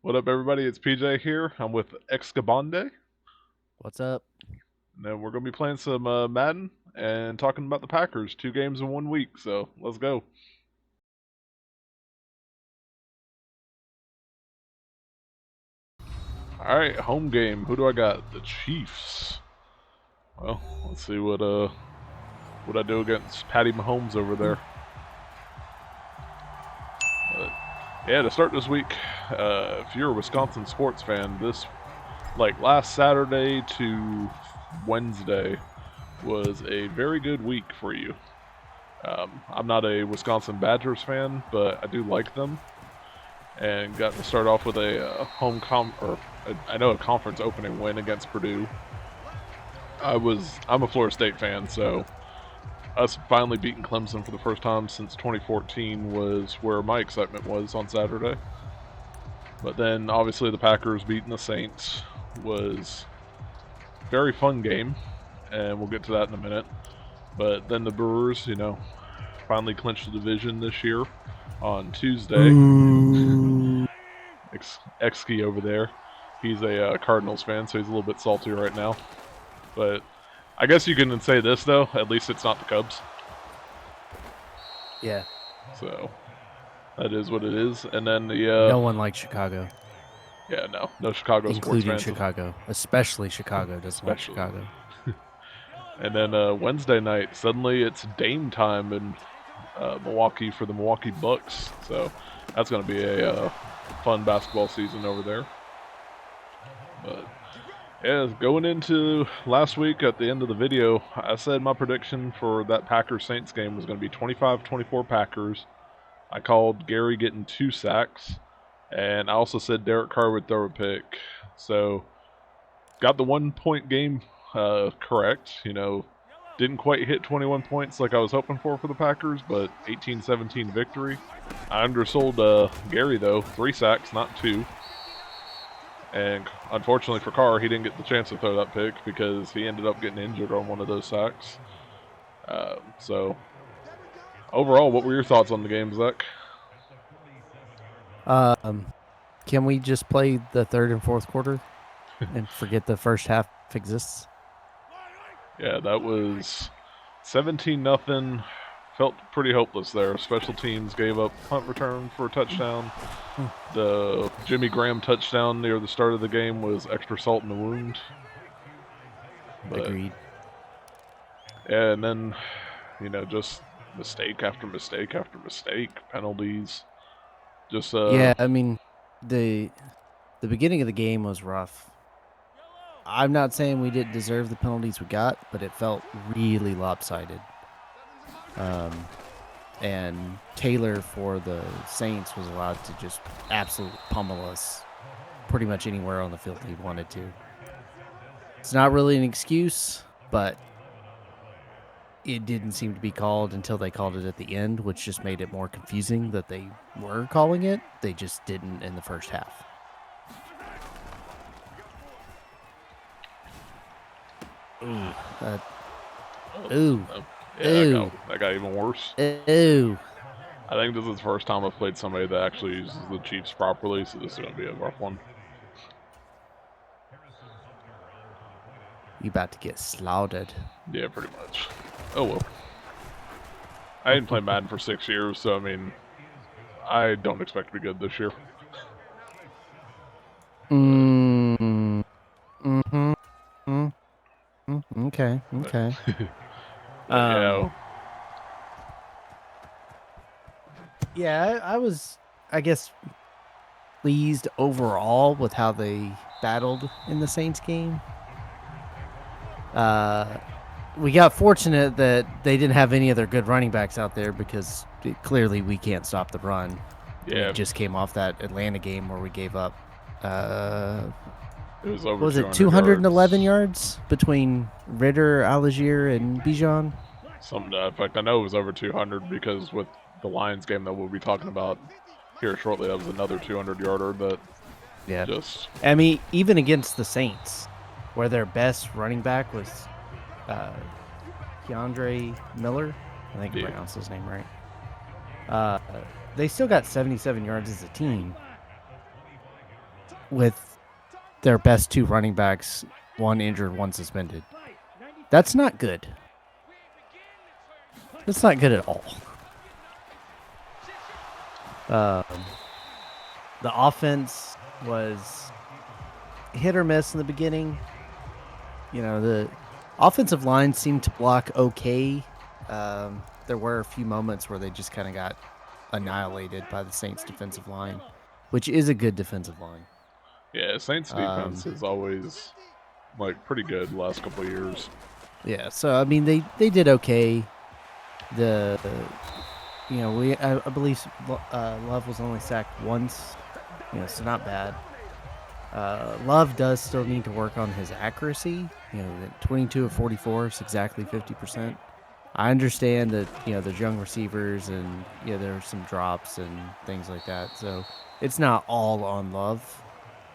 What up, everybody? It's PJ here. I'm with Excabandai, What's up? and then we're going to be playing some Madden and talking about the Packers. 2 games in 1 week, so let's go. All right, home game. Who do I got? The Chiefs. Well, let's see what I do against Patty Mahomes over there. But, yeah, to start this week, if you're a Wisconsin sports fan, this last Saturday to Wednesday was a very good week for you. I'm not a Wisconsin Badgers fan, but I do like them, and got to start off with a a conference opening win against Purdue. I'm a Florida State fan, so us finally beating Clemson for the first time since 2014 was where my excitement was on Saturday. But then obviously the Packers beating the Saints was a very fun game, and we'll get to that in a minute. But then the Brewers, finally clinched the division this year on Tuesday. Exky over there, he's a Cardinals fan, so he's a little bit salty right now. But I guess you can say this, though, at least it's not the Cubs. Yeah. So that is what it is. And then no one likes Chicago. Yeah, no Chicago sports fans. Including Chicago. Especially Chicago doesn't like Chicago. And then Wednesday night, suddenly it's Dame time in Milwaukee for the Milwaukee Bucks. So that's going to be a fun basketball season over there. But yeah, going into last week at the end of the video, I said my prediction for that Packers-Saints game was going to be 25-24 Packers. I called Gary getting 2 sacks, and I also said Derek Carr would throw a pick. So got the 1-point game correct. Didn't quite hit 21 points like I was hoping for the Packers, but 18-17 victory. I undersold Gary, though. 3 sacks, not 2. And unfortunately for Carr, he didn't get the chance to throw that pick because he ended up getting injured on one of those sacks. So, overall, what were your thoughts on the game, Zach? Can we just play the third and fourth quarter and forget the first half exists? Yeah, that was 17-0. Felt pretty hopeless there. Special teams gave up punt return for a touchdown. The Jimmy Graham touchdown near the start of the game was extra salt in the wound. Agreed. Yeah, and then, just mistake after mistake after mistake, penalties. Just yeah, I mean, the beginning of the game was rough. I'm not saying we didn't deserve the penalties we got, but it felt really lopsided. And Taylor for the Saints was allowed to just absolutely pummel us pretty much anywhere on the field he wanted to. It's not really an excuse, but it didn't seem to be called until they called it at the end, which just made it more confusing that they were calling it. They just didn't in the first half. Ooh. Yeah, that got even worse. Ooh. I think this is the first time I've played somebody that actually uses the Chiefs properly, so this is going to be a rough one. You about to get slaughtered. Yeah, pretty much. Oh, well. I didn't play Madden for 6 years, so, I mean, I don't expect to be good this year. Okay. Yeah, I was, I guess, pleased overall with how they battled in the Saints game. We got fortunate that they didn't have any other good running backs out there because clearly we can't stop the run. Yeah. We just came off that Atlanta game where we gave up. It was over. Was it 211 yards between Ritter, Algier, and Bijan? Something to that effect. I know it was over 200 because with the Lions game that we'll be talking about here shortly, that was another 200-yarder. But yeah, I mean, even against the Saints, where their best running back was Keandre Miller, I think I pronounced his name right. They still got 77 yards as a team. with their best 2 running backs, 1 injured, 1 suspended. That's not good. That's not good at all. The offense was hit or miss in the beginning. The offensive line seemed to block okay. There were a few moments where they just kind of got annihilated by the Saints defensive line, which is a good defensive line. Yeah, Saints defense is always like pretty good the last couple of years. Yeah, so I mean they did okay. The I believe Love was only sacked once, so not bad. Love does still need to work on his accuracy. 22 of 44 is exactly 50%. I understand that there's young receivers and there's some drops and things like that. So it's not all on Love,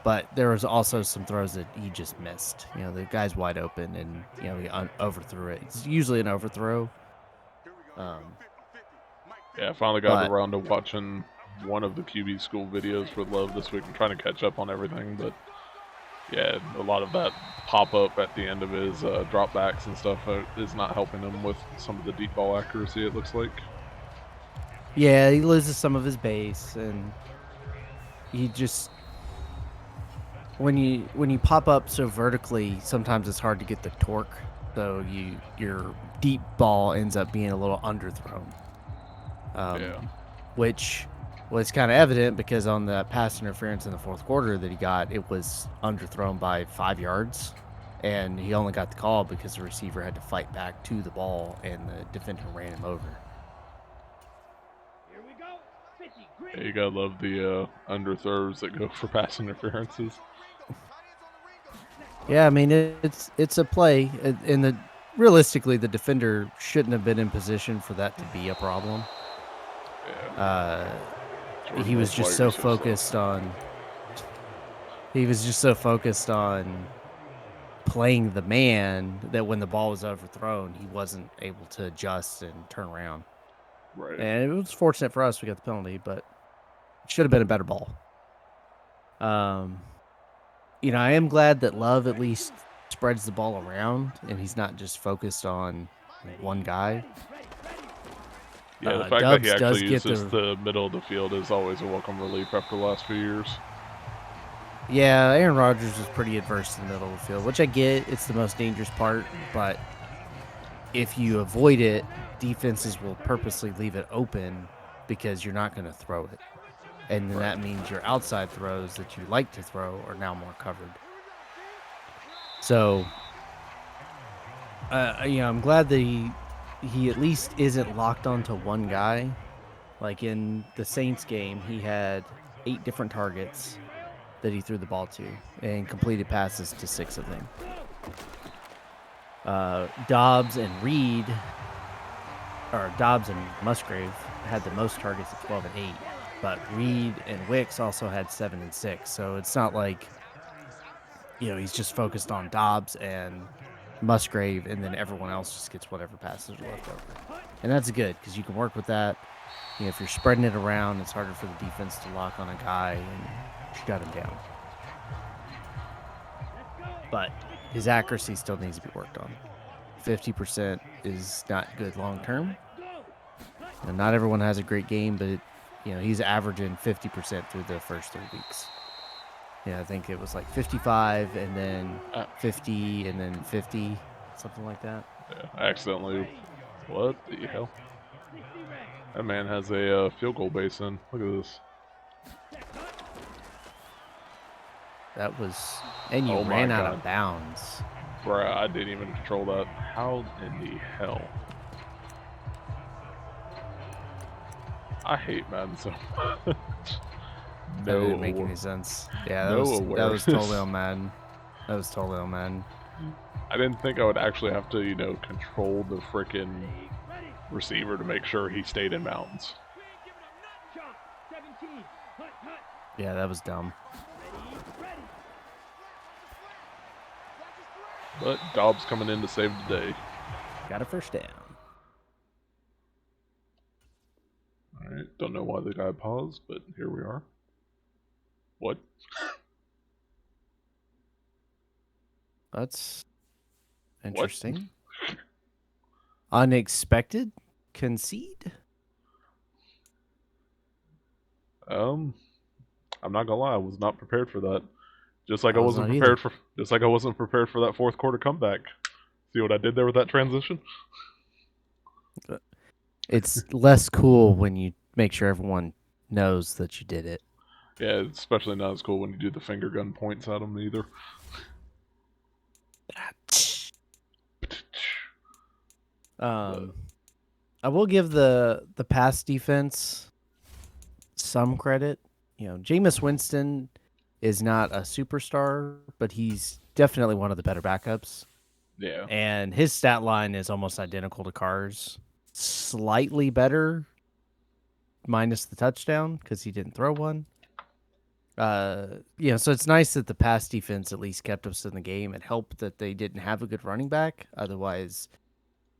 but there was also some throws that he just missed. The guy's wide open and he overthrew it. It's usually an overthrow. Yeah, I finally got But around to watching one of the QB school videos for Love this week. I'm trying to catch up on everything, but yeah, a lot of that pop up at the end of his dropbacks and stuff is not helping him with some of the deep ball accuracy, it looks like. yeah, he loses some of his base, and he just when you pop up so vertically, sometimes it's hard to get the torque. So your deep ball ends up being a little underthrown. Yeah. Which was kind of evident because on the pass interference in the fourth quarter that he got, it was underthrown by 5 yards, and he only got the call because the receiver had to fight back to the ball, and the defender ran him over. Yeah, you gotta love the underthrows that go for pass interferences. Yeah, I mean it's a play, and realistically the defender shouldn't have been in position for that to be a problem. Yeah. He was just so focused on. He was just so focused on playing the man that when the ball was overthrown, he wasn't able to adjust and turn around. Right. And it was fortunate for us we got the penalty, but it should have been a better ball. I am glad that Love at least spreads the ball around and he's not just focused on one guy. Yeah, the fact Dubs that he actually does uses the middle of the field is always a welcome relief after the last few years. Yeah, Aaron Rodgers was pretty adverse to the middle of the field, which I get. It's the most dangerous part, but if you avoid it, defenses will purposely leave it open because you're not going to throw it. And then that means your outside throws that you like to throw are now more covered. So, I'm glad that he at least isn't locked onto one guy. Like in the Saints game, he had 8 different targets that he threw the ball to and completed passes to 6 of them. Dobbs and Musgrave had the most targets at 12 and 8, but Reed and Wicks also had 7 and 6. So it's not like he's just focused on Dobbs and Musgrave, and then everyone else just gets whatever passes are left over. And that's good because you can work with that. If you're spreading it around, it's harder for the defense to lock on a guy and shut him down. But his accuracy still needs to be worked on. 50% is not good long term. And not everyone has a great game, but he's averaging 50% through the first 3 weeks. Yeah, I think it was like 55 and then 50 and then 50, something like that. Yeah, I accidentally. What the hell? That man has a field goal basin. Look at this. That was, and you ran out of bounds. Bruh, I didn't even control that. How in the hell? I hate Madden so much. That didn't make any sense. Yeah, that was totally on Madden. That was totally on Madden. I didn't think I would actually have to, control the frickin' receiver to make sure he stayed in bounds. Yeah, that was dumb. But Dobbs coming in to save the day. Got a first down. Alright, don't know why the guy paused, but here we are. What? That's What? interesting. Unexpected concede? I'm not gonna lie, I was not prepared for that. Just like I I was wasn't not either. prepared for that fourth quarter comeback. See what I did there with that transition? It's less cool when you make sure everyone knows that you did it. Yeah, it's especially not as cool when you do the finger gun points at them either. But I will give the pass defense some credit. You know, Jameis Winston is not a superstar, but he's definitely one of the better backups. yeah, And his stat line is almost identical to Carr's. Slightly better, minus the touchdown because he didn't throw one. So it's nice that the pass defense at least kept us in the game. It helped that they didn't have a good running back. Otherwise,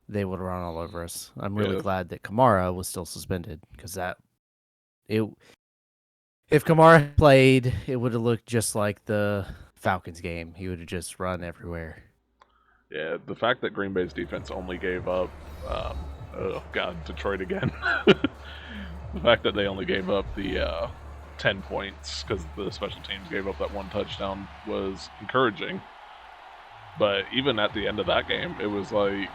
they would have run all over us. I'm really yeah, glad that Kamara was still suspended because if Kamara played, it would have looked just like the Falcons game. He would have just run everywhere. yeah. The fact that Green Bay's defense only gave up, oh god, Detroit again. The fact that they only gave up the 10 points because the special teams gave up that one touchdown was encouraging. But even at the end of that game, it was like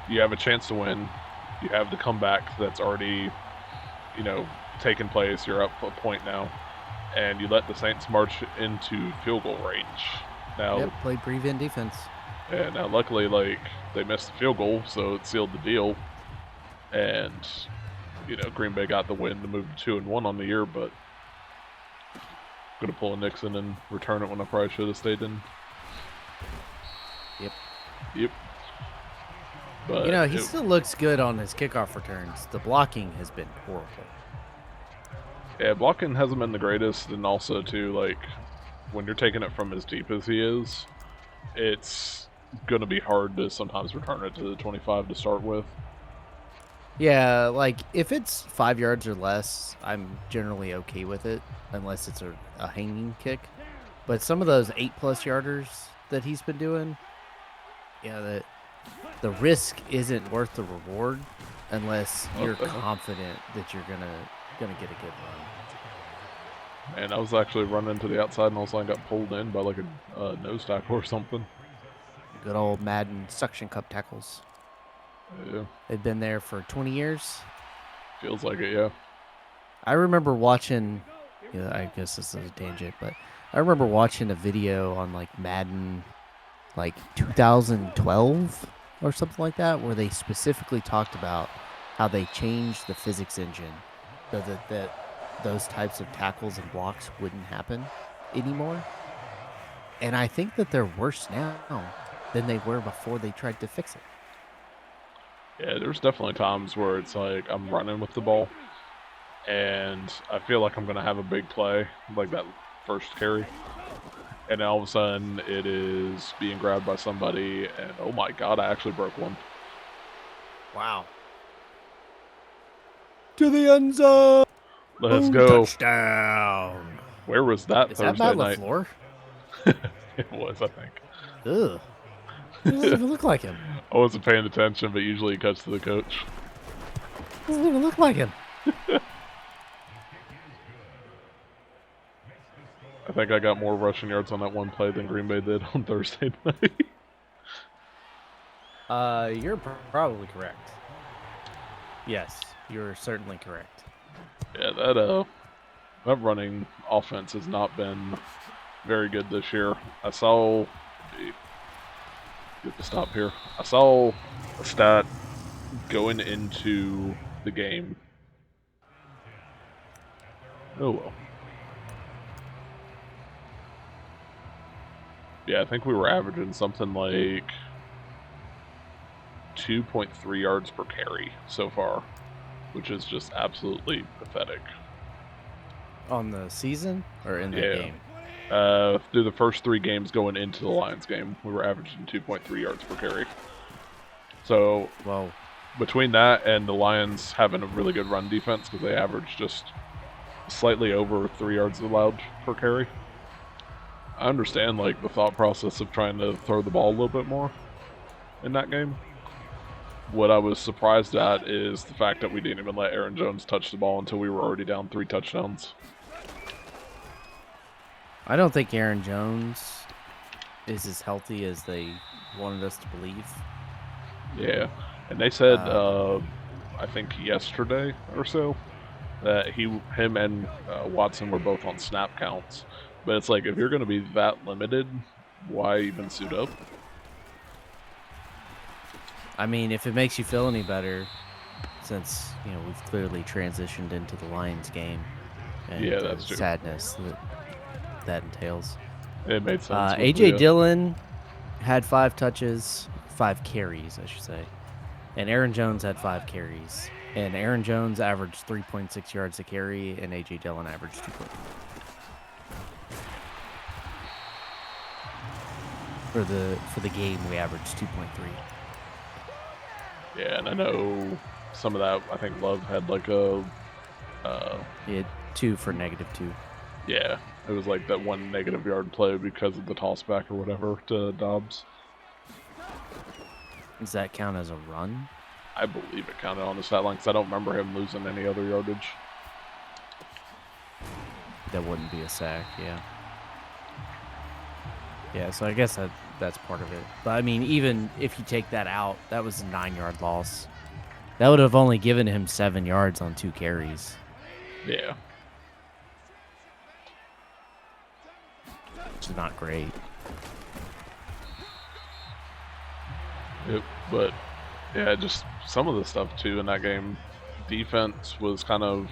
you have a chance to win. You have the comeback that's already, taken place. You're up a point now, and you let the Saints march into field goal range. Now, Played prevent defense. yeah, now luckily, they missed the field goal, so it sealed the deal. And Green Bay got the win to move to 2-1 on the year, but I'm gonna pull a Nixon and return it when I probably should have stayed in. Yep. But he still looks good on his kickoff returns. The blocking has been horrible. Yeah, blocking hasn't been the greatest, and also too, when you're taking it from as deep as he is, it's gonna be hard to sometimes return it to the 25 to start with. Yeah, if it's 5 yards or less, I'm generally okay with it, unless it's a hanging kick. But some of those 8+ yarders that he's been doing, the risk isn't worth the reward unless you're confident that you're gonna get a good run. And I was actually running to the outside, and all of a sudden I got pulled in by a nose tackle or something. Good old Madden suction cup tackles. Yeah. They've been there for 20 years. Feels like it, yeah. I remember watching, I guess this is a tangent, but I remember watching a video on Madden 2012 or something like that, where they specifically talked about how they changed the physics engine so that those types of tackles and blocks wouldn't happen anymore. And I think that they're worse now than they were before they tried to fix it. Yeah, there's definitely times where it's like I'm running with the ball, and I feel like I'm going to have a big play, like that first carry. And all of a sudden, it is being grabbed by somebody, and oh my god, I actually broke one. Wow. To the end zone. Let's go. Touchdown. Where was that Is Thursday that Matt night? LaFleur? It was, I think. Ugh. It doesn't even look like him. I wasn't paying attention, but usually he cuts to the coach. Doesn't even look like him. I think I got more rushing yards on that one play than Green Bay did on Thursday night. You're probably correct. Yes, you're certainly correct. Yeah, that running offense has not been very good this year. I saw... Get to stop here. I saw a stat going into the game. Oh well. Yeah, I think we were averaging something like 2.3 yards per carry so far, which is just absolutely pathetic. On the season or in the game? Through the first 3 games going into the Lions game, we were averaging 2.3 yards per carry. So, between that and the Lions having a really good run defense, because they average just slightly over 3 yards allowed per carry, I understand like the thought process of trying to throw the ball a little bit more in that game. What I was surprised at is the fact that we didn't even let Aaron Jones touch the ball until we were already down 3 touchdowns. I don't think Aaron Jones is as healthy as they wanted us to believe. Yeah, and they said, I think yesterday or so, that him and Watson were both on snap counts. But it's like, if you're going to be that limited, why even suit up? I mean, if it makes you feel any better, since we've clearly transitioned into the Lions game and Yeah, the that's true. sadness that entails. It made sense. AJ Dillon had 5 carries, I should say, and Aaron Jones had 5 carries. And Aaron Jones averaged 3.6 yards a carry, and AJ Dillon averaged 2.3. For the game, we averaged 2.3. Yeah, and I know some of that. I think Love had like a. He had 2 for -2. Yeah, it was like that 1 negative yard play because of the toss back or whatever to Dobbs. Does that count as a run? I believe it counted on the stat line because I don't remember him losing any other yardage. That wouldn't be a sack, yeah. Yeah, so I guess that's part of it. But I mean, even if you take that out, that was a 9-yard loss. That would have only given him 7 yards on 2 carries. Yeah. Which is not great. Yep, but yeah, just some of the stuff too in that game. Defense was kind of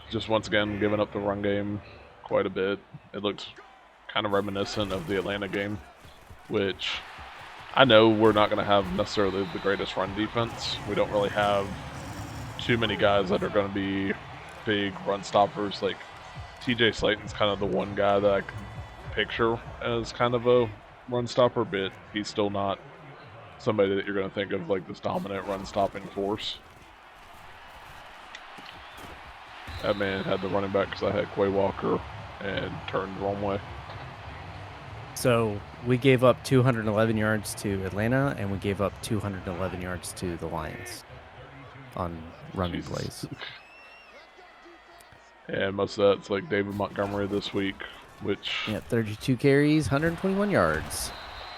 just once again giving up the run game quite a bit. It looked kind of reminiscent of the Atlanta game, which I know we're not going to have necessarily the greatest run defense. We don't really have too many guys that are going to be big run stoppers. Like TJ Slayton's kind of the one guy that I can picture as kind of a run stopper, but he's still not somebody that you're going to think of like this dominant run stopping force. That man had the running back because I had Quay Walker and turned the wrong way. So we gave up 211 yards to Atlanta, and we gave up 211 yards to the Lions on running plays. And most of that's like David Montgomery this week, which... Yeah, 32 carries, 121 yards.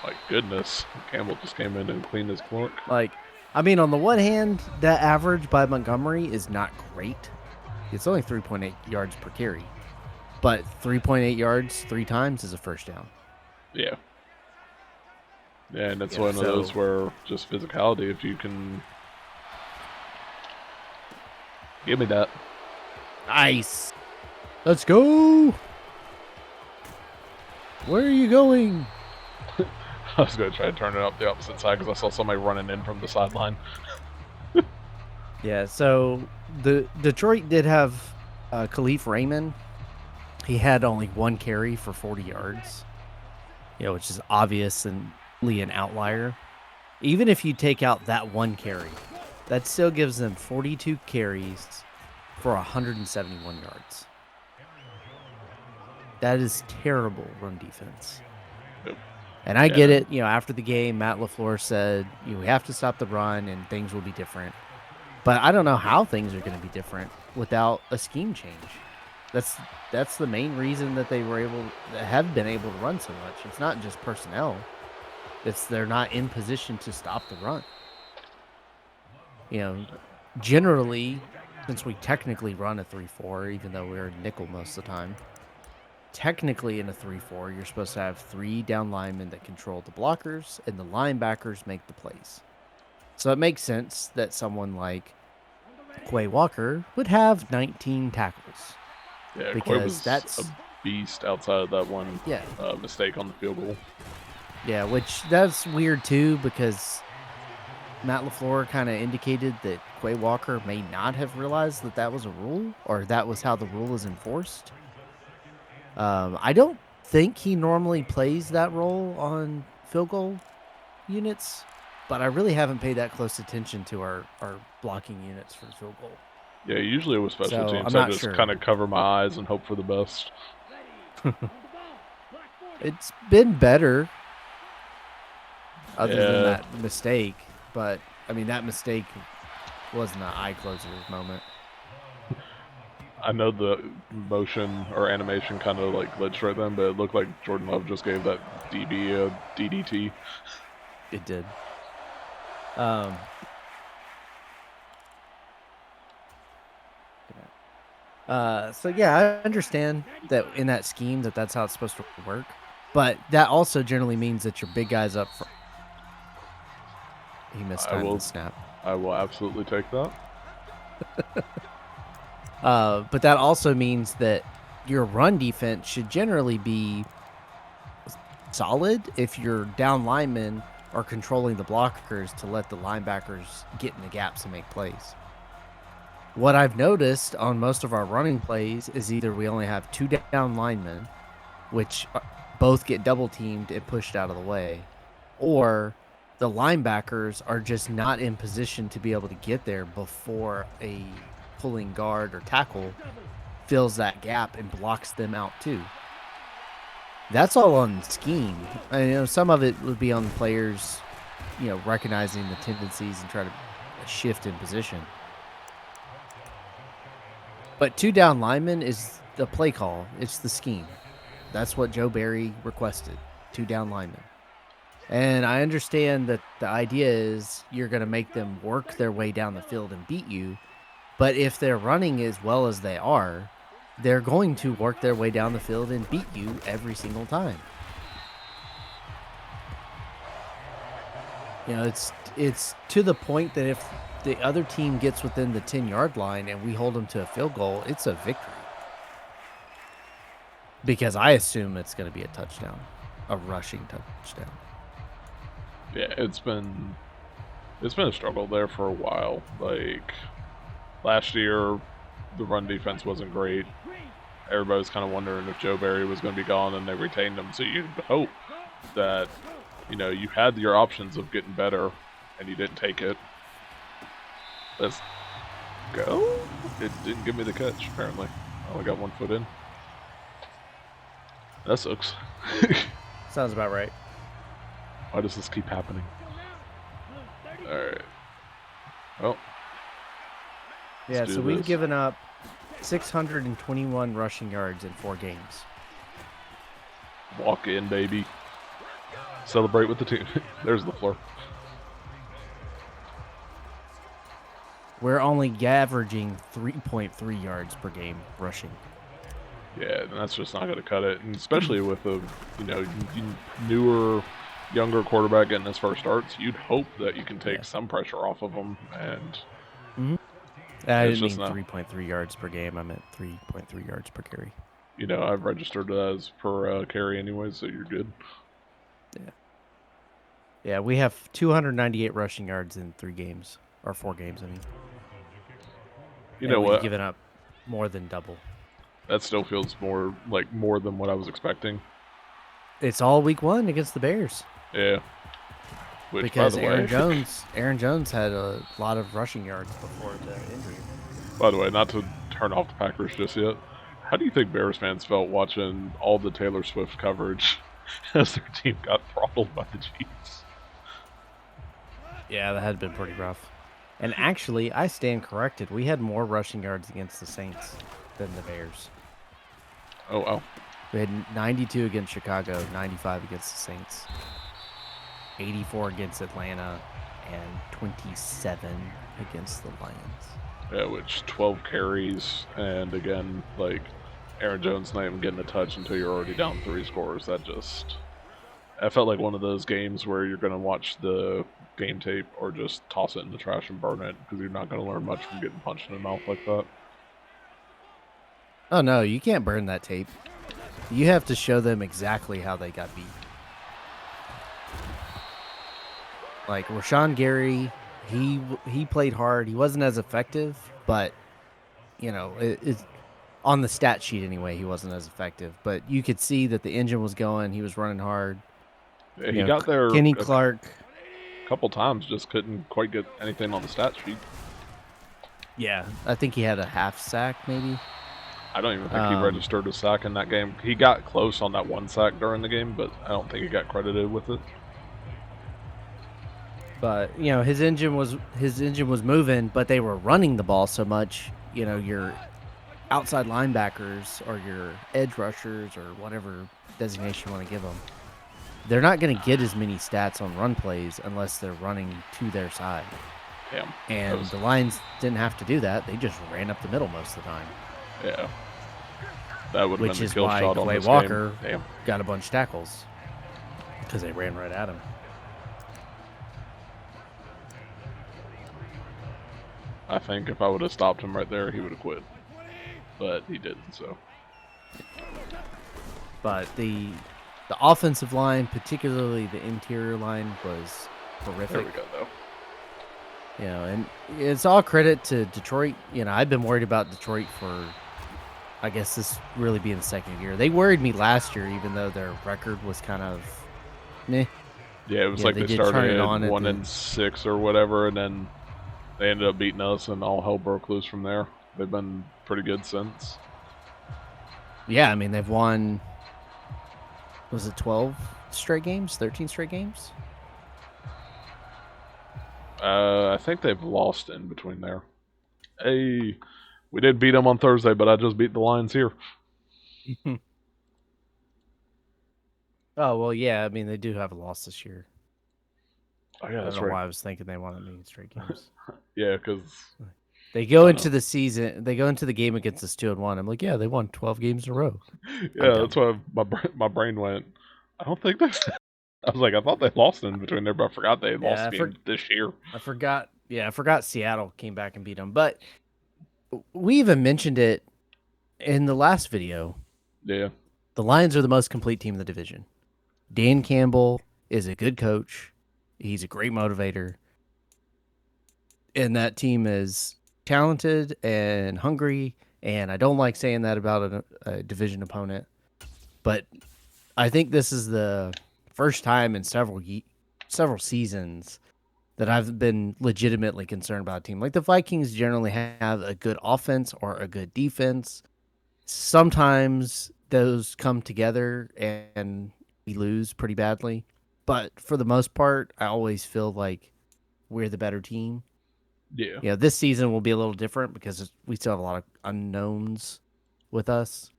My goodness. Campbell just came in and cleaned his clock. Like, I mean, on the one hand, that average by Montgomery is not great. It's only 3.8 yards per carry. But 3.8 yards 3 times is a first down. Yeah. Yeah, and it's one of those where just physicality, if you can... Give me that. Nice. Let's go. Where are you going? I was going to try to turn it up the opposite side because I saw somebody running in from the sideline. Yeah, so the Detroit did have Khalif Raymond. He had only 1 carry for 40 yards, which is obviously an outlier. Even if you take out that 1 carry, that still gives them 42 carries for 171 yards. That is terrible run defense. Yep. And I get it. After the game, Matt LaFleur said, we have to stop the run and things will be different. But I don't know how things are going to be different without a scheme change. That's the main reason that have been able to run so much. It's not just personnel. It's they're not in position to stop the run. Generally, since we technically run a 3-4, even though we're nickel most of the time, technically in a 3-4, you're supposed to have 3 down linemen that control the blockers, and the linebackers make the plays. So it makes sense that someone like Quay Walker would have 19 tackles. Yeah, because Quay was that's a beast outside of that one Yeah. Mistake on the field goal. Yeah, which that's weird too, because Matt LaFleur kind of indicated that Quay Walker may not have realized that that was a rule, or that was how the rule is enforced. I don't think he normally plays that role on field goal units, but I really haven't paid that close attention to our blocking units for field goal. Yeah, usually with special teams, I'm I not just sure. kind of cover my eyes and hope for the best. It's been better other than Yeah, that mistake, but I mean that mistake wasn't an eye closer moment. I know the motion or animation kind of like glitched right then, but it looked like Jordan Love just gave that DB a DDT. It did. Um, so yeah, I understand that in that scheme that's how it's supposed to work, but that also generally means that your big guys up front. He I mistimed the will, snap. I will absolutely take that. But that also means that your run defense should generally be solid if your down linemen are controlling the blockers to let the linebackers get in the gaps and make plays. What I've noticed on most of our running plays is either we only have two down linemen, which both get double teamed and pushed out of the way, or the linebackers are just not in position to be able to get there before a pulling guard or tackle fills that gap and blocks them out too. That's all on scheme. I know some of it would be on the players, recognizing the tendencies and try to shift in position. But two down linemen is the play call. It's the scheme. That's what Joe Barry requested. Two down linemen. And I understand that the idea is you're going to make them work their way down the field and beat you. But if they're running as well as they are, they're going to work their way down the field and beat you every single time. It's to the point that if the other team gets within the 10-yard line and we hold them to a field goal, it's a victory. Because I assume it's going to be a touchdown, a rushing touchdown. Yeah, it's been a struggle there for a while. Like last year, the run defense wasn't great. Everybody was kind of wondering if Joe Barry was going to be gone, and they retained him. So you'd hope that you had your options of getting better, and you didn't take it. Let's go. It didn't give me the catch. Apparently, I only got 1 foot in. That sucks. Sounds about right. Why does this keep happening? Alright. Well. Yeah, so we've given up 621 rushing yards in 4 games. Walk in, baby. Celebrate with the team. There's the floor. We're only averaging 3.3 yards per game rushing. Yeah, and that's just not going to cut it, and especially with a newer, younger quarterback getting his first starts, you'd hope that you can take some pressure off of him, and I didn't mean 3.3 yards per game. I meant 3.3 yards per carry. I've registered that as per carry anyway, so you're good. Yeah. Yeah, we have 298 rushing yards in 3 games, or 4 games, I mean. You know what? We've given up more than double. That still feels more than what I was expecting. It's all week 1 against the Bears. Yeah. Which, because by the way, Aaron Jones had a lot of rushing yards before the injury. By the way, not to turn off the Packers just yet, how do you think Bears fans felt watching all the Taylor Swift coverage as their team got throttled by the Chiefs? Yeah, that had been pretty rough. And actually, I stand corrected. We had more rushing yards against the Saints than the Bears. Oh, wow. We had 92 against Chicago, 95 against the Saints, 84 against Atlanta, and 27 against the Lions. Yeah, which 12 carries, and again, Aaron Jones not even getting a touch until you're already down 3 scores. I felt like one of those games where you're going to watch the game tape or just toss it in the trash and burn it, because you're not going to learn much from getting punched in the mouth like that. Oh, no, you can't burn that tape. You have to show them exactly how they got beat. Like Rashawn Gary, he played hard. He wasn't as effective, but it's on the stat sheet anyway. He wasn't as effective, but you could see that the engine was going. He was running hard. Yeah, he got there. Kenny Clark, a couple times, just couldn't quite get anything on the stat sheet. Yeah, I think he had a half sack maybe. I don't even think he registered a sack in that game. He got close on that one sack during the game, but I don't think he got credited with it. But you know, his engine was moving, but they were running the ball so much. You know, your outside linebackers or your edge rushers or whatever designation you want to give them, they're not going to get as many stats on run plays unless they're running to their side. Damn. And the Lions didn't have to do that. They just ran up the middle most of the time. Yeah. That would have been the kill shot on this Walker game. got a bunch of tackles because they ran right at him. I think if I would have stopped him right there, he would have quit. But he didn't, so. But the offensive line, particularly the interior line, was horrific. There we go, though. You know, and it's all credit to Detroit. You know, I've been worried about Detroit for, I guess, this really being the second year. They worried me last year, even though their record was kind of meh. Yeah, it was like they started at 1-6 or whatever, and then they ended up beating us, and all hell broke loose from there. They've been pretty good since. Yeah, I mean, they've won, was it 12 straight games? 13 straight games? I think they've lost in between there. Hey, we did beat them on Thursday, but I just beat the Lions here. Oh, well, yeah, I mean, they do have a loss this year. Oh, yeah, that's I don't right. know why I was thinking they wanted me straight games. Yeah, because they go into the season, they go into the game against us 2-1. I'm like, yeah, they won 12 games in a row. Yeah, that's why my brain went, I don't think they. I was like, I thought they lost in between there, but I forgot they lost this year. I forgot Seattle came back and beat them. But we even mentioned it in the last video. Yeah. The Lions are the most complete team in the division. Dan Campbell is a good coach. He's a great motivator. And that team is talented and hungry. And I don't like saying that about a division opponent. But I think this is the first time in several seasons that I've been legitimately concerned about a team. Like the Vikings generally have a good offense or a good defense. Sometimes those come together and we lose pretty badly. But for the most part, I always feel like we're the better team. Yeah. You know, this season will be a little different because we still have a lot of unknowns with us.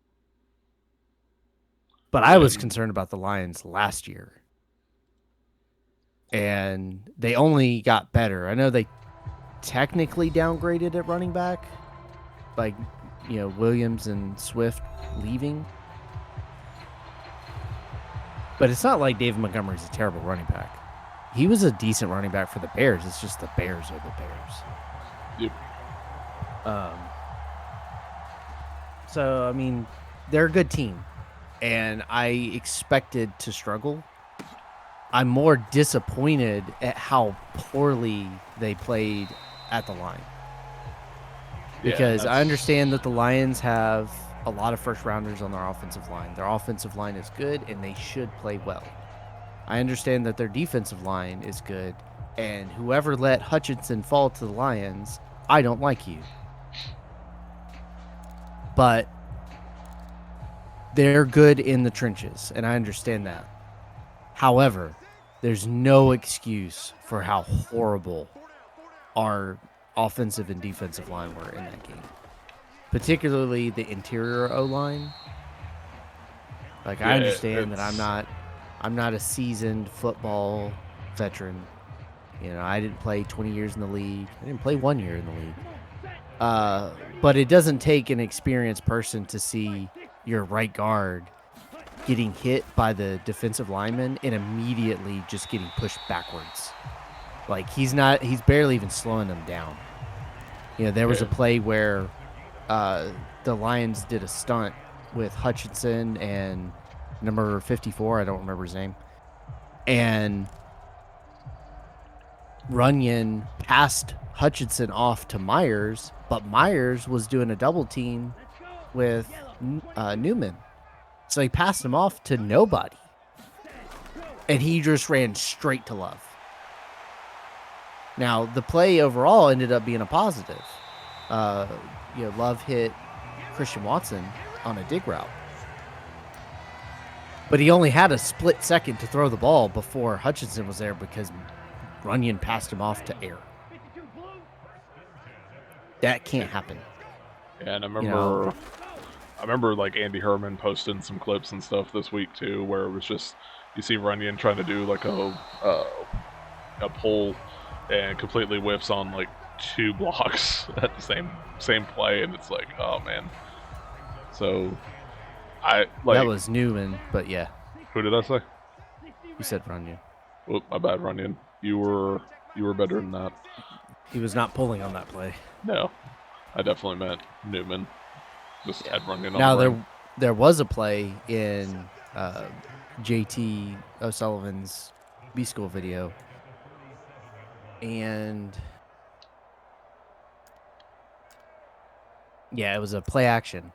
But I was concerned about the Lions last year. And they only got better. I know they technically downgraded at running back by, you know, Williams and Swift leaving. But it's not like David Montgomery's a terrible running back. He was a decent running back for the Bears. It's just the Bears are the Bears. Yep. So, I mean, they're a good team. And I expected to struggle. I'm more disappointed at how poorly they played at the line. Because I understand that the Lions have a lot of first-rounders on their offensive line. Their offensive line is good, and they should play well. I understand that their defensive line is good, and whoever let Hutchinson fall to the Lions, I don't like you. But they're good in the trenches, and I understand that. However, there's no excuse for how horrible our offensive and defensive line were in that game. Particularly the interior O-line. Like, I understand that I'm not a seasoned football veteran. You know, I didn't play 20 years in the league. I didn't play 1 year in the league. But it doesn't take an experienced person to see your right guard getting hit by the defensive lineman and immediately just getting pushed backwards. Like, he's barely even slowing them down. You know, there was a play where the Lions did a stunt with Hutchinson and number 54, I don't remember his name, and Runyon passed Hutchinson off to Myers, but Myers was doing a double team with Newman. So he passed him off to nobody. And he just ran straight to Love. Now, the play overall ended up being a positive. Love hit Christian Watson on a dig route. But he only had a split second to throw the ball before Hutchinson was there because Runyon passed him off to air. That can't happen. Yeah, and You I remember like Andy Herman posting some clips and stuff this week too, where it was just you see Runyon trying to do like a pull and completely whiffs on like 2 blocks at the same play, and it's like, oh man. So I like that was Newman, but yeah, who did I say? you said Runyon. Whoop, my bad, Runyon. You were better than that. He was not pulling on that play. No, I definitely meant Newman. Just had Runyon on Now the ring. there was a play in JT O'Sullivan's B School video, and yeah, it was a play action.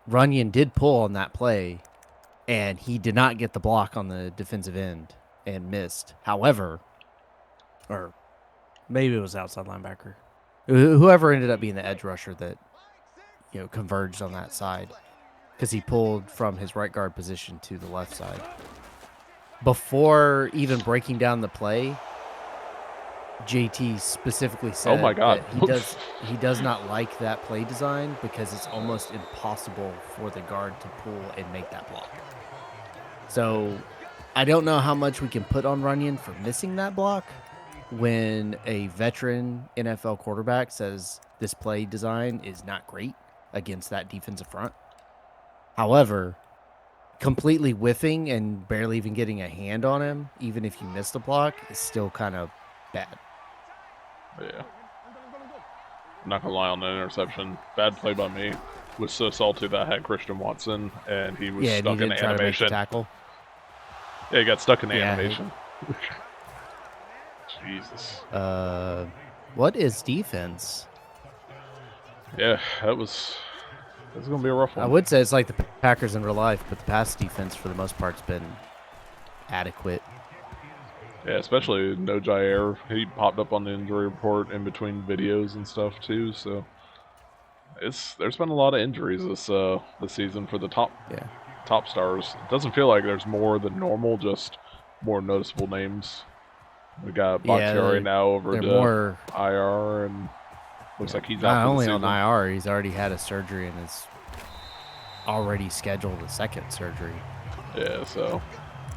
Runyon did pull on that play, and he did not get the block on the defensive end and missed. However, or maybe it was outside linebacker, whoever ended up being the edge rusher that converged on that side, because he pulled from his right guard position to the left side. Before even breaking down the play, JT specifically said, "Oh my God, that he does not like that play design because it's almost impossible for the guard to pull and make that block." So I don't know how much we can put on Runyon for missing that block when a veteran NFL quarterback says this play design is not great against that defensive front. However, completely whiffing and barely even getting a hand on him, even if you miss the block, is still kind of bad. Yeah. I'm not gonna lie on the interception. Bad play by me. Was so salty that I had Christian Watson and he was stuck in try to make the animation. tackle. Yeah, he got stuck in animation. Jesus. What is defense? Yeah, that's gonna be a rough one. I would say it's like the Packers in real life, but the pass defense for the most part's been adequate. Yeah, especially no Jair. He popped up on the injury report in between videos and stuff too. So there's been a lot of injuries this season for the top stars. It doesn't feel like there's more than normal, just more noticeable names. We got Bakhtiari now over to IR, and looks like he's out not for only the on season. IR. He's already had a surgery and is already scheduled a second surgery. Yeah, so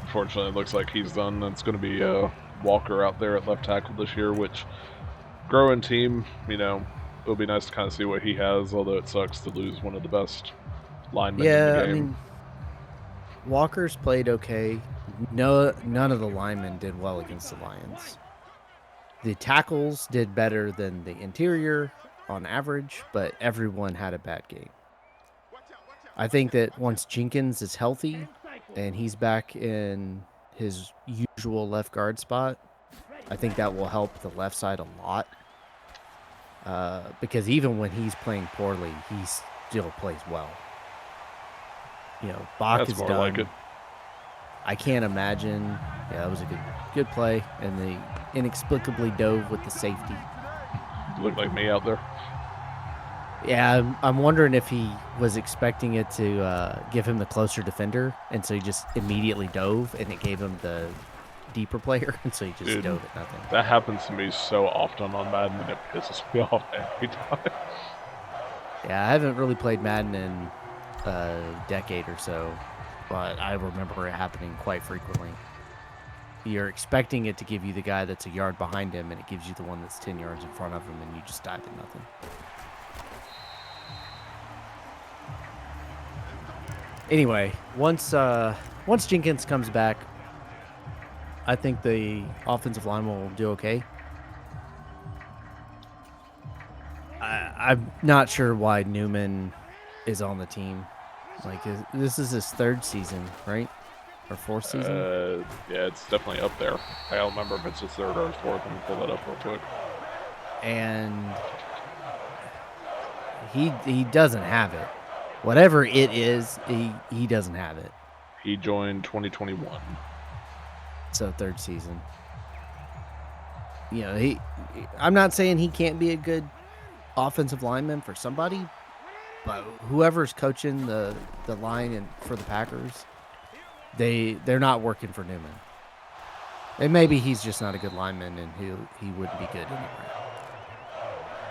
unfortunately, it looks like he's done. It's going to be Walker out there at left tackle this year, which growing team, it'll be nice to kind of see what he has, although it sucks to lose one of the best linemen in the game. I mean, Walker's played okay. None of the linemen did well against the Lions. The tackles did better than the interior on average, but everyone had a bad game. I think that once Jenkins is healthy and he's back in his usual left guard spot, I think that will help the left side a lot. Because even when he's playing poorly, he still plays well. Bach is done. Like it. I can't imagine. Yeah, that was a good play, and they inexplicably dove with the safety. You look like me out there. Yeah, I'm wondering if he was expecting it to give him the closer defender, and so he just immediately dove, and it gave him the deeper player, and so he just dove at nothing. That happens to me so often on Madden, and it pisses me off every time. Yeah, I haven't really played Madden in a decade or so, but I remember it happening quite frequently. You're expecting it to give you the guy that's a yard behind him, and it gives you the one that's 10 yards in front of him, and you just dive at nothing. Anyway, once Jenkins comes back, I think the offensive line will do okay. I'm not sure why Newman is on the team. Like, this is his third season, right? Or fourth season? Yeah, it's definitely up there. I don't remember if it's his third or his fourth. Let me pull that up real quick. And he doesn't have it. Whatever it is, he doesn't have it. He joined 2021. So third season. I'm not saying he can't be a good offensive lineman for somebody, But whoever's coaching the line and for the Packers, they're not working for Newman. And maybe he's just not a good lineman, and he wouldn't be good anywhere.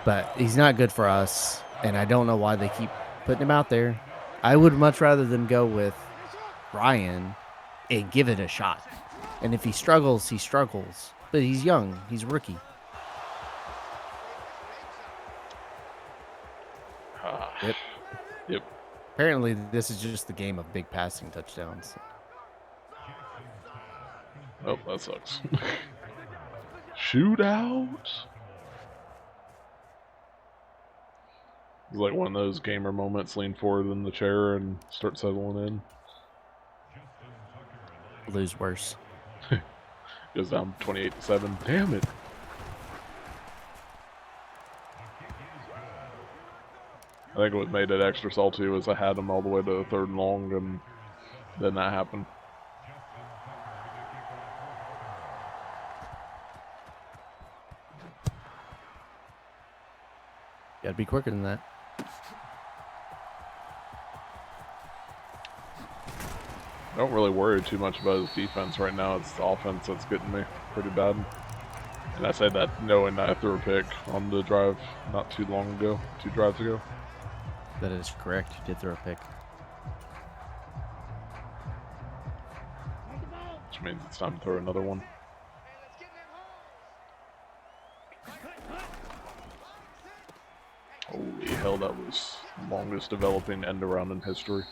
But he's not good for us, and I don't know why they keep putting him out there. I would much rather them go with Ryan and give it a shot. And if he struggles, he struggles. But he's young. He's a rookie. Yep. Yep. Apparently, this is just the game of big passing touchdowns. Oh, that sucks. Shootout. It's like one of those gamer moments. Lean forward in the chair and start settling in. Lose worse. Goes down 28-7. Damn it. I think what made it extra salty was I had him all the way to the 3rd and long, and then that happened. Gotta be quicker than that. I don't really worry too much about his defense right now. It's the offense that's getting me pretty bad. And I said that knowing that I threw a pick on the drive not too long ago, 2 drives ago. That is correct. You did throw a pick. Which means it's time to throw another one. Holy hell, that was the longest developing end around in history.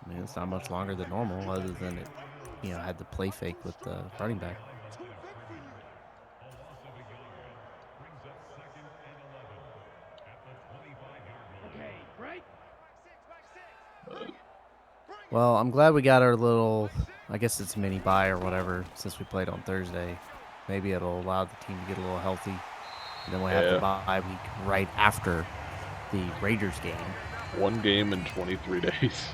I mean, it's not much longer than normal, other than it, had the play fake with the running back. Well, I'm glad we got our little, I guess it's mini bye or whatever, since we played on Thursday. Maybe it'll allow the team to get a little healthy. And then we'll have the bye week right after the Raiders game. 1 game in 23 days.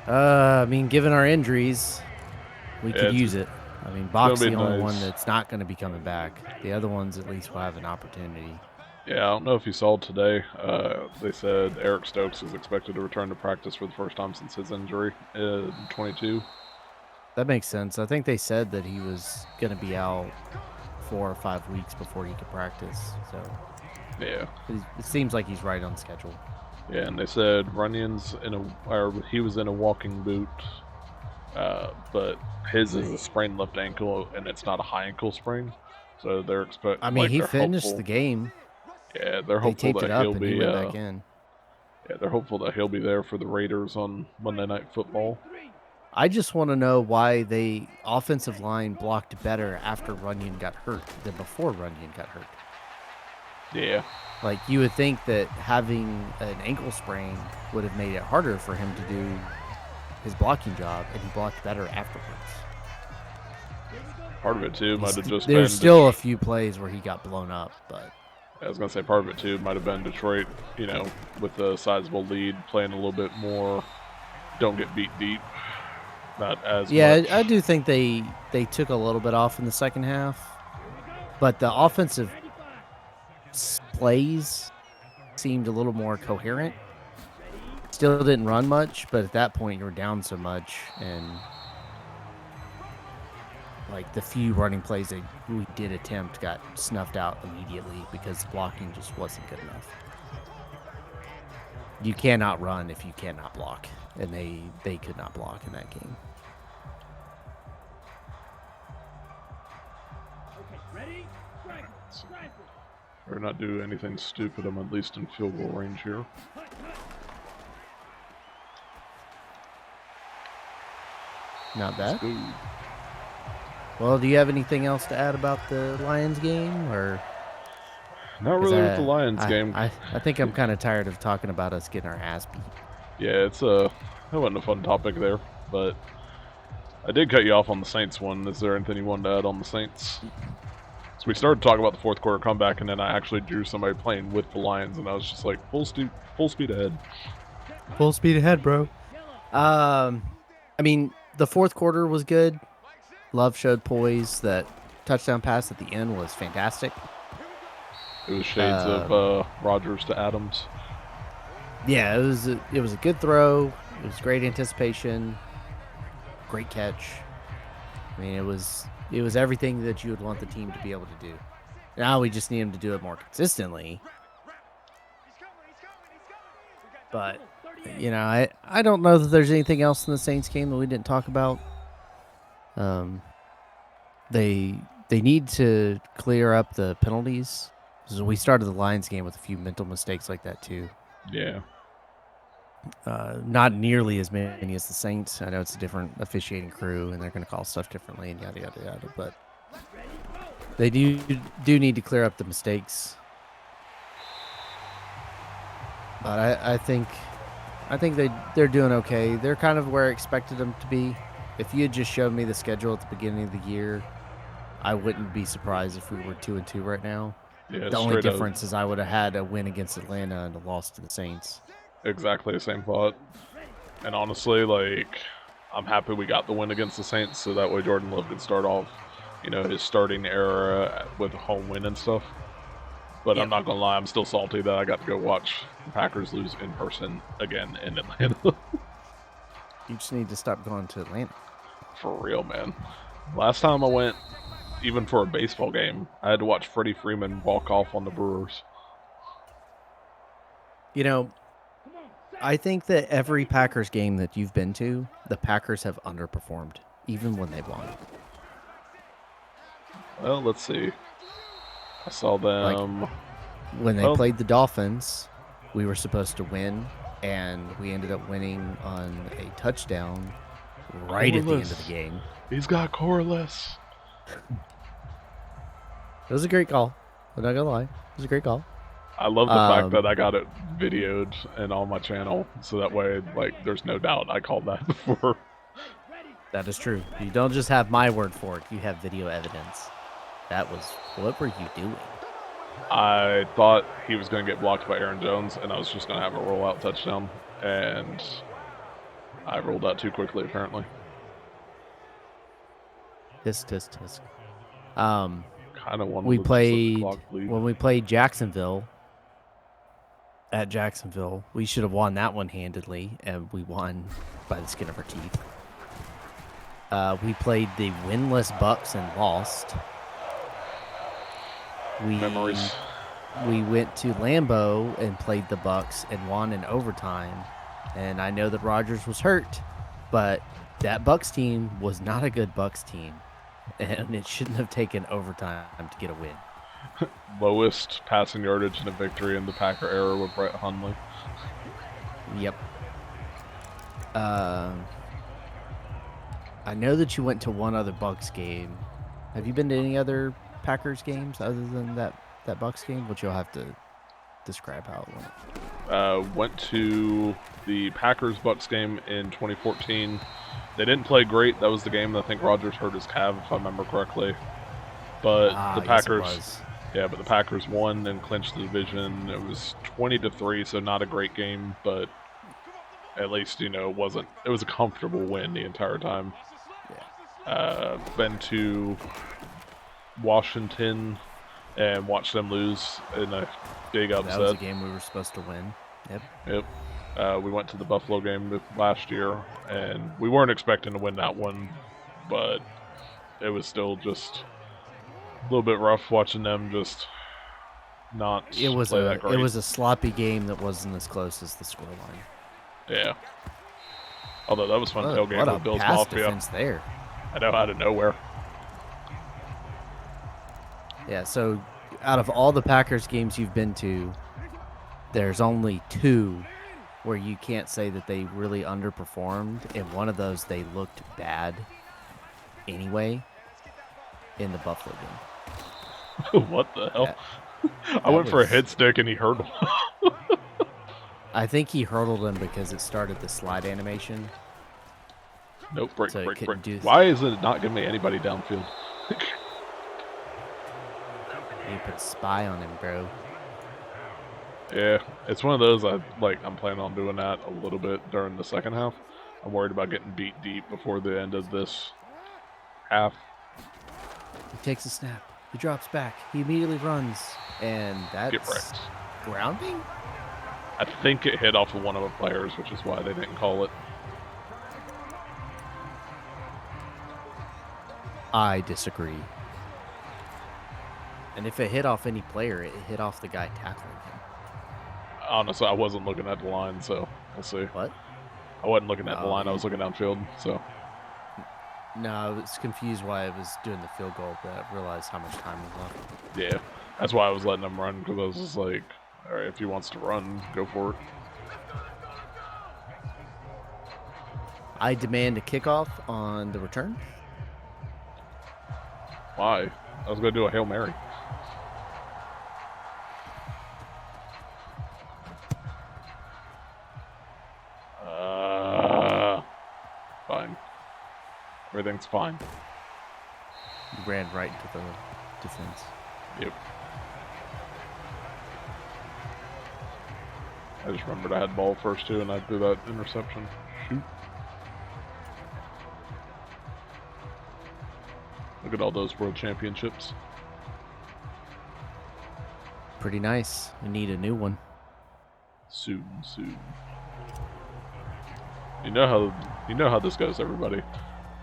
I mean, given our injuries, we could use it. I mean, Bach's the only one that's not going to be coming back. The other ones at least will have an opportunity. Yeah, I don't know if you saw today. They said Eric Stokes is expected to return to practice for the first time since his injury in 22. That makes sense. I think they said that he was going to be out 4 or 5 weeks before he could practice. So yeah, it seems like he's right on schedule. Yeah, and they said Runyon's he was in a walking boot, but his is a sprained left ankle, and it's not a high ankle sprain. So they're expecting. I mean, he finished the game. Yeah, they're hopeful that he'll be. He went back in. Yeah, they're hopeful that he'll be there for the Raiders on Monday Night Football. I just want to know why the offensive line blocked better after Runyon got hurt than before Runyon got hurt. Yeah. Like, you would think that having an ankle sprain would have made it harder for him to do his blocking job, and he blocked better afterwards. Part of it, too, might have just There's still a few plays where he got blown up, but... I was going to say part of it, too, might have been Detroit, with a sizable lead, playing a little bit more don't get beat deep. Not as much. I do think they took a little bit off in the second half, but the offensive plays seemed a little more coherent. Still didn't run much, but at that point you were down so much, and like the few running plays that we did attempt got snuffed out immediately because the blocking just wasn't good enough. You cannot run if you cannot block, and they could not block in that game. Or not do anything stupid. I'm at least in field goal range here. Not bad. Well, do you have anything else to add about the Lions game, or? Not really with the Lions game. I think I'm kind of tired of talking about us getting our ass beat. Yeah, that wasn't a fun topic there, but I did cut you off on the Saints one. Is there anything you wanted to add on the Saints? So we started talking about the fourth quarter comeback, and then I actually drew somebody playing with the Lions, and I was just like, full speed ahead. Full speed ahead, bro. I mean, the fourth quarter was good. Love showed poise. That touchdown pass at the end was fantastic. It was shades of Rodgers to Adams. Yeah, it was a good throw. It was great anticipation, great catch. I mean, it was everything that you would want the team to be able to do. Now we just need him to do it more consistently. But you know, I don't know that there's anything else in the Saints game that we didn't talk about. They need to clear up the penalties. So we started the Lions game with a few mental mistakes like that too. Yeah. Not nearly as many as the Saints. I know it's a different officiating crew, and they're going to call stuff differently, and yada yada yada. But they do need to clear up the mistakes. But I think they're doing okay. They're kind of where I expected them to be. If you had just showed me the schedule at the beginning of the year, I wouldn't be surprised if we were 2-2 right now. Yeah, The only straight up. difference is I would have had a win against Atlanta and a loss to the Saints. Exactly the same thought. And honestly, like, I'm happy we got the win against the Saints, so that way Jordan Love could start off, you know, his starting era with a home win and stuff. But I'm not gonna lie, I'm still salty that I got to go watch the Packers lose in person again in Atlanta. You just need to stop going to Atlanta. For real, man. Last time I went, even for a baseball game, I had to watch Freddie Freeman walk off on the Brewers. You know, I think that every Packers game that you've been to, the Packers have underperformed, even when they won. Well, let's see. I saw them. Like, when they played the Dolphins, we were supposed to win, and we ended up winning on a touchdown right at the end of the game. He's got Corliss. It was a great call. I'm not going to lie. It was a great call. I love the fact that I got it videoed and on my channel, so that way, like, there's no doubt I called that before. That is true. You don't just have my word for it. You have video evidence. What were you doing? I thought he was going to get blocked by Aaron Jones, and I was just going to have a rollout touchdown, and I rolled out too quickly, apparently. Tisk. Kind of wanted we to played clock lead. when we played Jacksonville. At Jacksonville, we should have won that one handedly, and we won by the skin of our teeth. We played the winless Bucks and lost. Memories. We went to Lambeau and played the Bucks and won in overtime. And I know that Rodgers was hurt, but that Bucks team was not a good Bucks team, and it shouldn't have taken overtime to get a win. Lowest passing yardage in a victory in the Packer era with Brett Hundley. Yep. I know that you went to one other Bucks game. Have you been to any other Packers games other than that Bucks game? Which you'll have to describe how it went. Went to the Packers-Bucks game in 2014. They didn't play great. That was the game that I think Rodgers hurt his calf, if I remember correctly. But the Packers... Yeah, but the Packers won and clinched the division. It was 20-3, so not a great game, but at least, you know, it was a comfortable win the entire time. Been to Washington and watched them lose in a big upset. That was a game we were supposed to win. Yep. We went to the Buffalo game last year, and we weren't expecting to win that one, but it was still just a little bit rough watching them just not play that great. It was a sloppy game that wasn't as close as the scoreline. Yeah. Although that was fun tailgame with Bills pass Mafia. Defense there. I know, out of nowhere. Yeah, so out of all the Packers games you've been to, there's only 2 where you can't say that they really underperformed, and one of those they looked bad anyway in the Buffalo game. What the hell? I went for a hit stick and he hurdled. I think he hurdled him because it started the slide animation. Nope, break. Do Why is it not giving me anybody downfield? You put a spy on him, bro. Yeah, it's one of those I'm planning on doing that a little bit during the second half. I'm worried about getting beat deep before the end of this half. He takes a snap. He drops back. He immediately runs. And Get that's wrecked. grounding? I think it hit off of one of the players, which is why they didn't call it. I disagree. And if it hit off any player, it hit off the guy tackling him. Honestly, I wasn't looking at the line, so we'll see. What? I wasn't looking at the line. I was looking downfield, so. No, I was confused why I was doing the field goal, but I realized how much time was left. Yeah, that's why I was letting him run, because I was just like, all right, if he wants to run, go for it. I demand a kickoff on the return. Why? I was going to do a Hail Mary. Fine. Everything's fine. You ran right into the defense. Yep. I just remembered I had ball first too, and I threw that interception. Shoot. Look at all those world championships. Pretty nice. We need a new one. Soon. You know how this goes, everybody.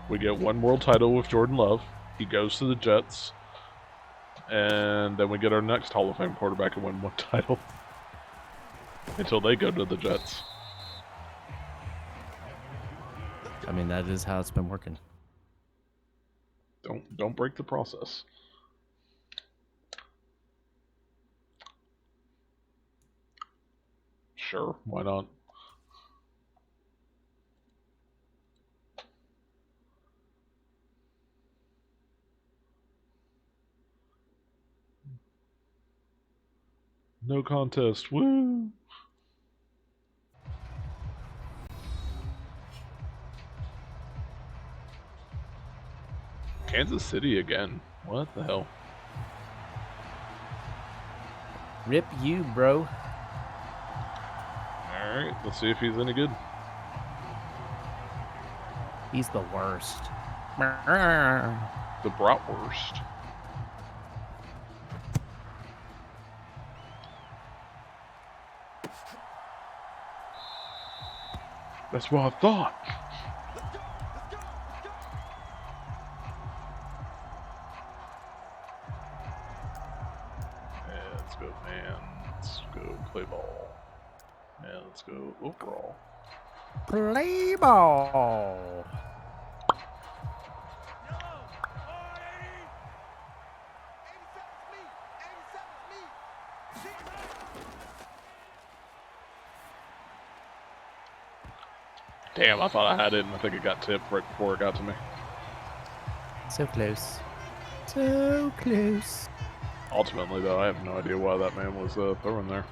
We get one world title with Jordan Love. He goes to the Jets. And then we get our next Hall of Fame quarterback and win one title. Until they go to the Jets. I mean, that is how it's been working. Don't break the process. Sure, why not? No contest. Woo! Kansas City again. What the hell? Rip you, bro. Alright, let's see if he's any good. He's the worst. The bratwurst. That's what I thought. Yeah, let's go, man. Let's go play ball. Man, let's go overall. Play ball. Damn, I thought I had it, and I think it got tipped right before it got to me. So close. So close. Ultimately, though, I have no idea why that man was throwing there.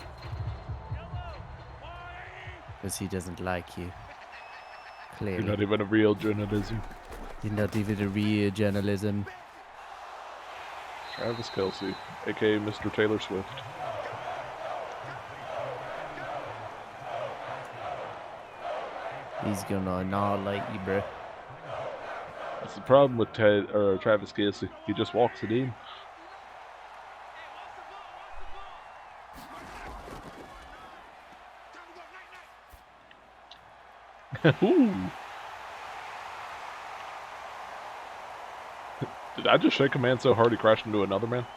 Because he doesn't like you. Clearly. You're not even a real journalism. You're not even a real journalism. Travis Kelce, aka Mr. Taylor Swift. He's gonna not like you, bro. That's the problem with Travis Kelce. He just walks it in. Ooh. Did I just shake a man so hard he crashed into another man?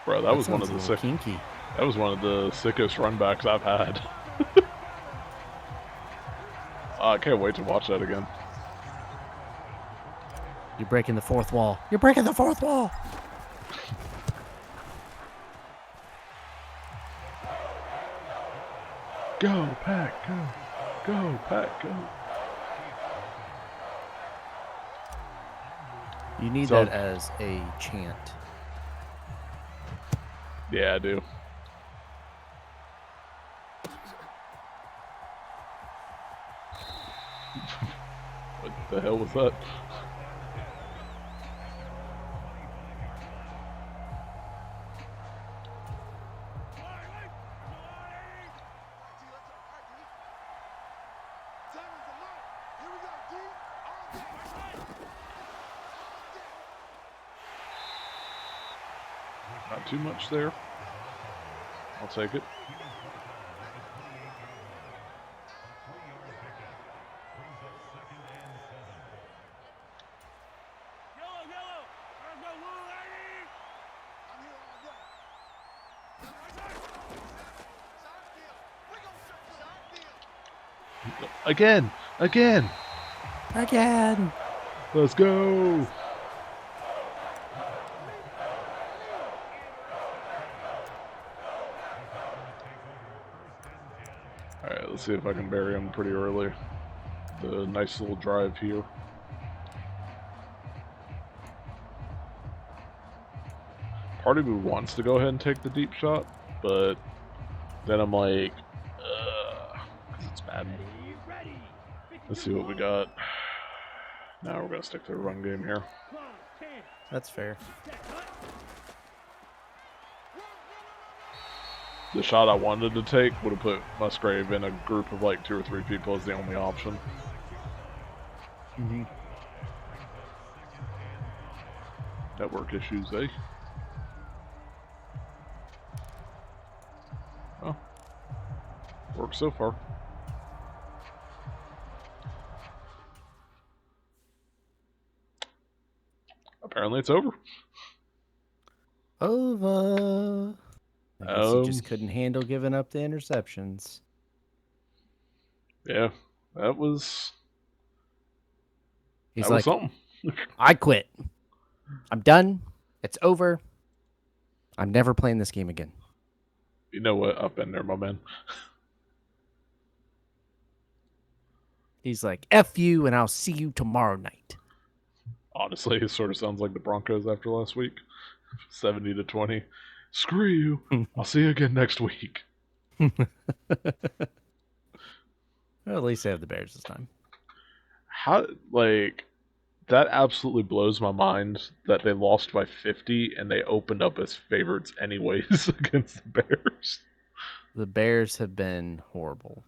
Bro, that was one of the kinky. That was one of the sickest runbacks I've had. I can't wait to watch that again. You're breaking the fourth wall. You're breaking the fourth wall. Go, Pack, go. Go, Pack, go. You need that as a chant. Yeah, I do. What the hell was that? Not too much there. I'll take it. Again! Again! Again! Let's go! Alright, let's see if I can bury him pretty early. The nice little drive here. Part of me wants to go ahead and take the deep shot, but then I'm like, because it's Madden. Let's see what we got. Now we're going to stick to the run game here. That's fair. The shot I wanted to take would have put Musgrave in a group of like 2 or 3 people as the only option. Mm-hmm. Network issues, eh? Oh. Works so far. Apparently it's over. Over. I guess he just couldn't handle giving up the interceptions. Yeah, that was... He's that like, was something. I quit. I'm done. It's over. I'm never playing this game again. You know what? I've been there, my man. He's like, F you, and I'll see you tomorrow night. Honestly, it sort of sounds like the Broncos after last week. 70-20. Screw you. I'll see you again next week. Well, at least they have the Bears this time. How, like, that absolutely blows my mind that they lost by 50 and they opened up as favorites anyways against the Bears. The Bears have been horrible.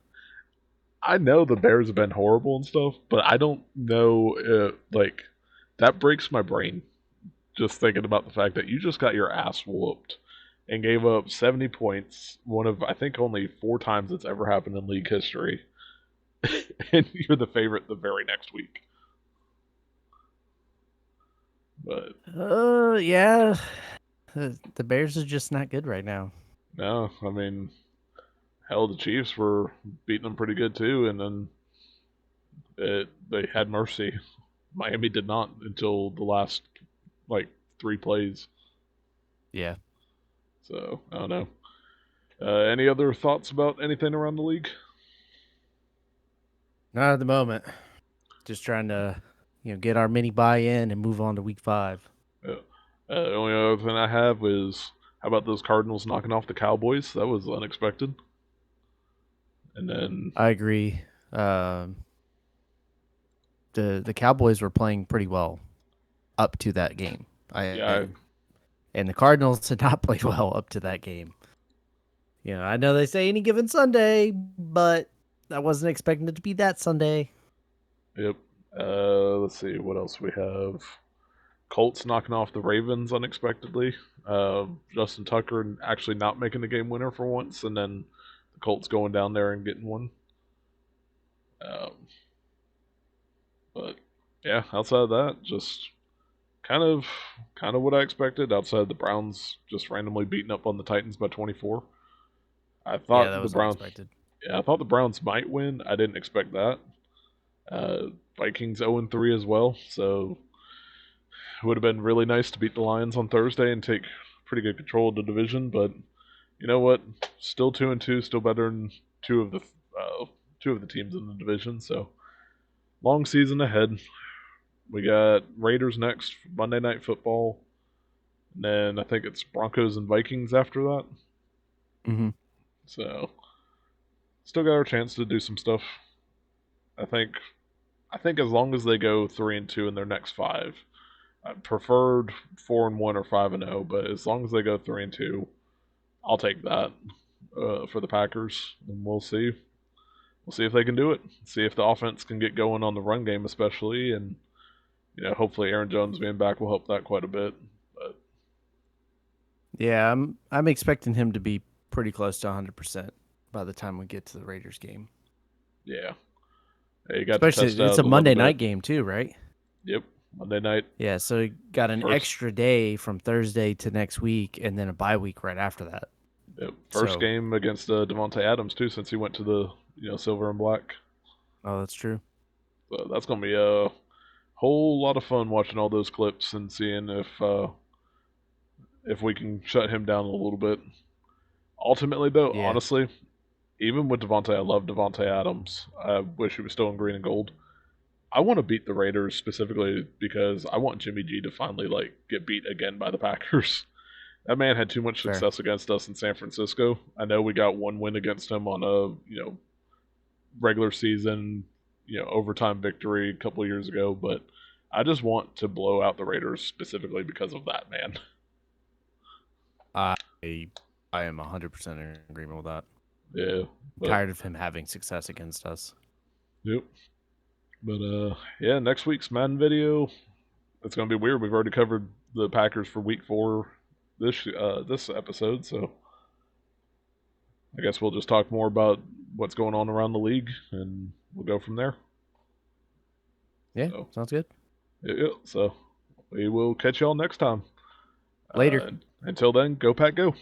I know the Bears have been horrible and stuff, but I don't know, like, that breaks my brain just thinking about the fact that you just got your ass whooped and gave up 70 points, one of, I think, only 4 times it's ever happened in league history, and you're the favorite the very next week. But yeah, the Bears are just not good right now. no, I mean, hell, the Chiefs were beating them pretty good too, and then they had mercy. Miami did not until the last like 3 plays. Yeah. So I don't know. Any other thoughts about anything around the league? Not at the moment. Just trying to, get our mini buy-in and move on to week 5. The only other thing I have is, how about those Cardinals knocking off the Cowboys? That was unexpected. And then I agree. The Cowboys were playing pretty well up to that game. And the Cardinals did not play well up to that game. I know they say any given Sunday, but I wasn't expecting it to be that Sunday. Yep. Let's see what else we have. Colts knocking off the Ravens unexpectedly. Justin Tucker actually not making the game winner for once, and then the Colts going down there and getting one. But yeah, outside of that, just kind of what I expected. Outside of the Browns just randomly beating up on the Titans by 24. I thought that was the Browns. unexpected. Yeah, I thought the Browns might win. I didn't expect that. Vikings 0-3 as well, so it would have been really nice to beat the Lions on Thursday and take pretty good control of the division. But you know what? Still 2-2, still better than two of the teams in the division. So long season ahead. We got Raiders next, Monday Night Football, and then I think it's Broncos and Vikings after that. Mm-hmm. So still got our chance to do some stuff. I think as long as they go 3-2 in their next 5. I preferred 4-1 or 5-0, but as long as they go 3-2, I'll take that for the Packers, and we'll see. We'll see if they can do it. See if the offense can get going on the run game, especially, and hopefully Aaron Jones being back will help that quite a bit. But Yeah, I'm expecting him to be pretty close to 100% by the time we get to the Raiders game. Yeah. He got to test Especially it's out a a little Monday bit. night game too, right? Yep. Monday night. Yeah, so he got an First extra day from Thursday to next week, and then a bye week right after that. yep, first So, game against Devontae Adams too, since he went to the silver and black. oh, that's true. So that's gonna be a whole lot of fun watching all those clips and seeing if we can shut him down a little bit. Ultimately, though, Yeah, honestly, even with Devontae, I love Devontae Adams. I wish he was still in green and gold. I want to beat the Raiders specifically because I want Jimmy G to finally get beat again by the Packers. That man had too much fair. success against us in San Francisco. I know we got one win against him on a regular season overtime victory a couple of years ago, but I just want to blow out the Raiders specifically because of that man. I I am 100% in agreement with that. Yeah, I'm but tired of him having success against us. yep. But yeah, next week's Madden video, it's gonna be weird. We've already covered the Packers for Week 4 this episode, so I guess we'll just talk more about what's going on around the league, and we'll go from there. Yeah, So sounds good. yeah, so we will catch y'all next time. Later. Until then, go Pack, go!